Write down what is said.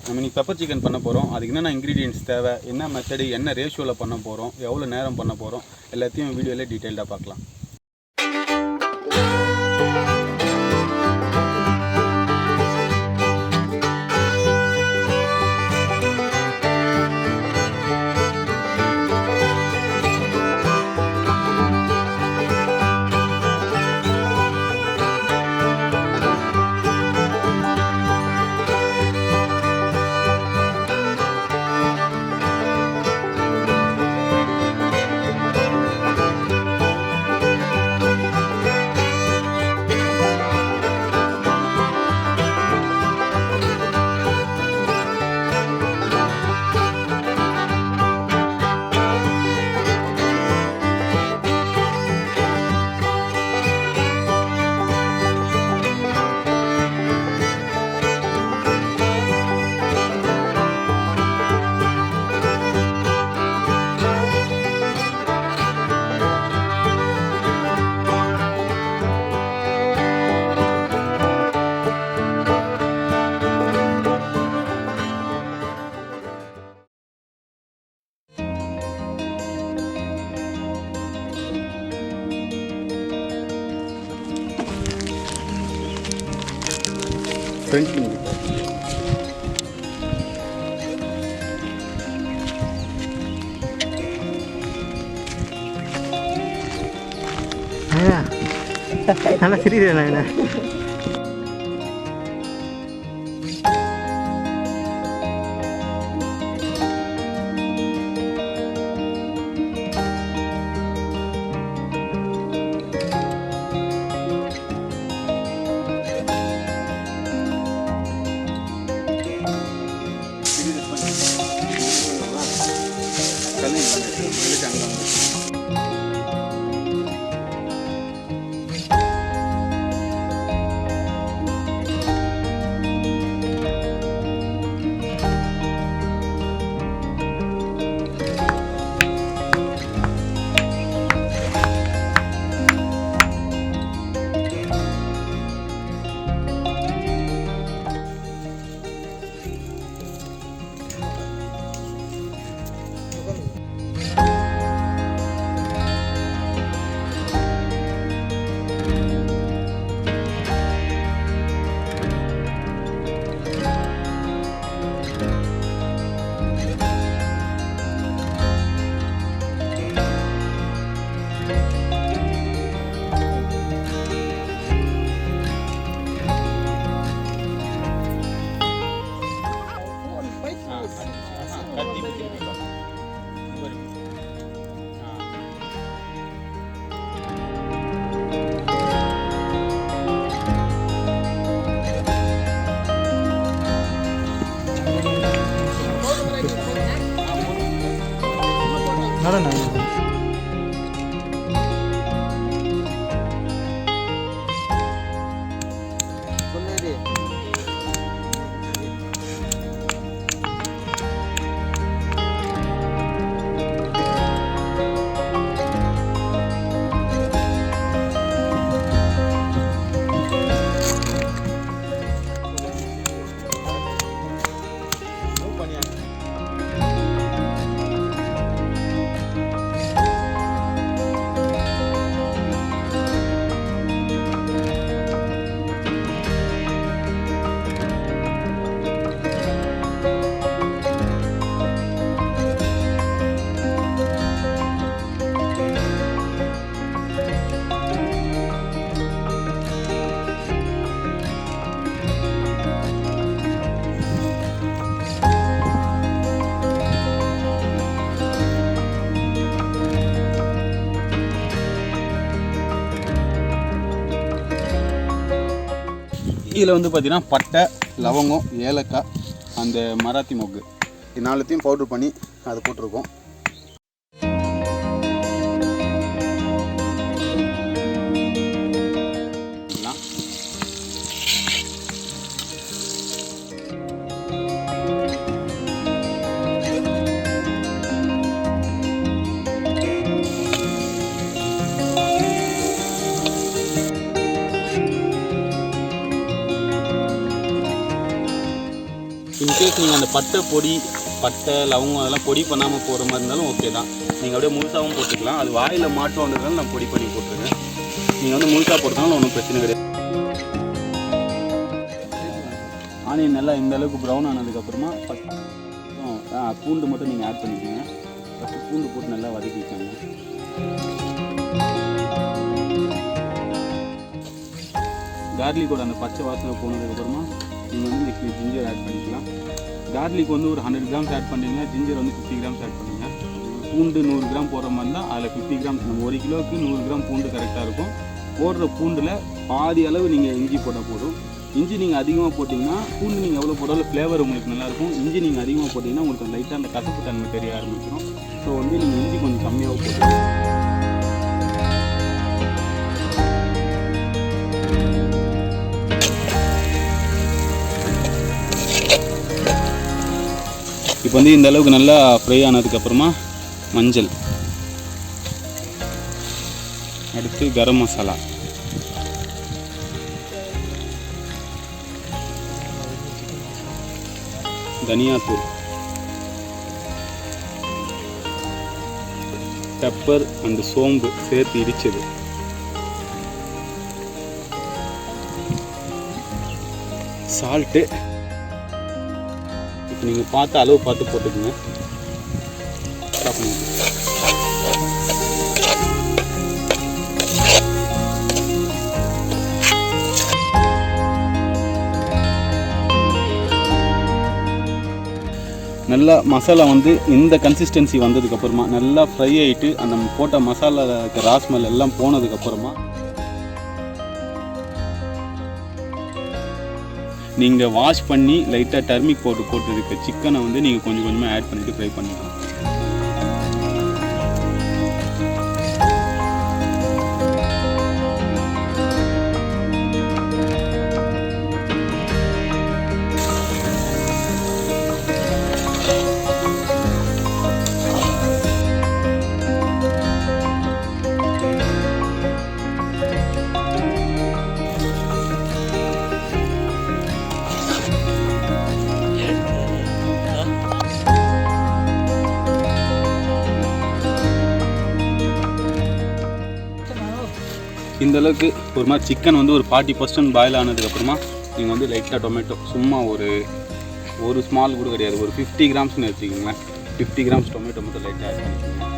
நம்ம இன்னைக்கு pepper chicken பண்ண போகிறோம். அதுக்கு என்னென்ன இன்க்ரீடியன்ட்ஸ் தேவை, என்ன மெத்தடு, என்ன ரேஷியோவில் பண்ண போகிறோம், எவ்வளோ நேரம் பண்ண போகிறோம், எல்லாத்தையும் வீடியோவில் டீட்டெயில்டாக பார்க்கலாம். ஃப்ரெண்ட்லிங் நல்லா தெரியுது. இதில் வந்து பார்த்திங்கன்னா பட்டை, லவங்கம், ஏலக்காய், அந்த மராத்தி மொக்கு இது நாலுத்தையும் பவுட்ரு பண்ணி அதை போட்டிருக்கோம். இன்கேஸ் நீங்கள் அந்த பட்டை லவங்கம் அதெல்லாம் பொடி பண்ணாமல் போகிற மாதிரி இருந்தாலும் ஓகே தான். நீங்கள் அப்படியே முழுசாகவும் போட்டுக்கலாம். அது வாயில் மாட்டம் வந்ததுனால நான் பொடி பண்ணி போட்டுருக்கேன். நீங்கள் வந்து முழுசாக போட்டதாலும் ஒன்றும் பிரச்சனை கிடையாது. ஆனியன் நல்லா இந்த அளவுக்கு ப்ரௌன் ஆனதுக்கப்புறமா பூண்டு மட்டும் நீங்கள் ஆட் பண்ணிக்கோங்க. ஃபஸ்ட்டு பூண்டு போட்டு நல்லா வதக்கிக்கோங்க. கார்லிக்கோட அந்த பச்சை வாசனை போனதுக்கப்புறமா நீங்கள் வந்து நெக்ஸ்ட் ஜிஞ்சர் ஆட் பண்ணிக்கலாம். கார்லிக் வந்து ஒரு 100 கிராம்ஸ் ஆட் பண்ணிங்கன்னா ஜிஞ்சர் வந்து 50 கிராம்ஸ் ஆட் பண்ணுங்க. பூண்டு 100 கிராம் போடுற மாதிரி தான் அதில் 50 கிராம்ஸ். நம்ம 1 கிலோவுக்கு 100 கிராம் பூண்டு கரெக்டாக இருக்கும். போடுற பூண்டில் பாதி அளவு நீங்கள் இஞ்சி போட்டால் போதும். இஞ்சி நீங்கள் அதிகமாக போட்டிங்கன்னா பூண்டு நீங்கள் எவ்வளோ போட்டாலும் ஃப்ளேவர் உங்களுக்கு நல்லாயிருக்கும். இஞ்சி நீங்கள் அதிகமாக போட்டிங்கன்னா உங்களுக்கு லைட்டாக அந்த கசப்பு தன்மை தெரிய ஆரம்பிச்சிடும். ஸோ வந்து நீங்கள் இஞ்சி கொஞ்சம் கம்மியாக போட்டுருங்க. இப்போ வந்து இந்த அளவுக்கு நல்லா ஃப்ரை ஆனதுக்கப்புறமா மஞ்சள், அடுத்து கரம் மசாலா, தனியாத்தூள், பெப்பர் அண்ட் சோம்பு சேர்த்து இடிச்சது, சால்ட்டு. இப்போ நீங்கள் பார்த்து அளவு பார்த்து போட்டுக்கோங்க. நல்லா மசாலா வந்து இந்த கன்சிஸ்டன்சி வந்ததுக்கப்புறமா நல்லா ஃப்ரை ஆகிட்டு அந்த போட்ட மசாலா ராஸ்மல் எல்லாம் போனதுக்கப்புறமா நீங்கள் வாஷ் பண்ணி லைட்டாக டர்மிக் போட்டு இருக்க சிக்கனை வந்து நீங்கள் கொஞ்சம் கொஞ்சமாக ஆட் பண்ணிவிட்டு ஃப்ரை பண்ணிக்கலாம். இந்த அளவுக்கு ஒரு மாதிரி சிக்கன் வந்து ஒரு 40% பாயில் ஆனதுக்கப்புறமா நீங்கள் வந்து லைட்டாக டொமேட்டோ சும்மா ஒரு ஸ்மால் கூட கிடையாது, ஒரு 50 கிராம்ஸ்னு வச்சுக்கோங்களேன். 50 கிராம்ஸ் டொமேட்டோ மட்டும் லைட்டாக ஆட் பண்ணிக்கோங்க.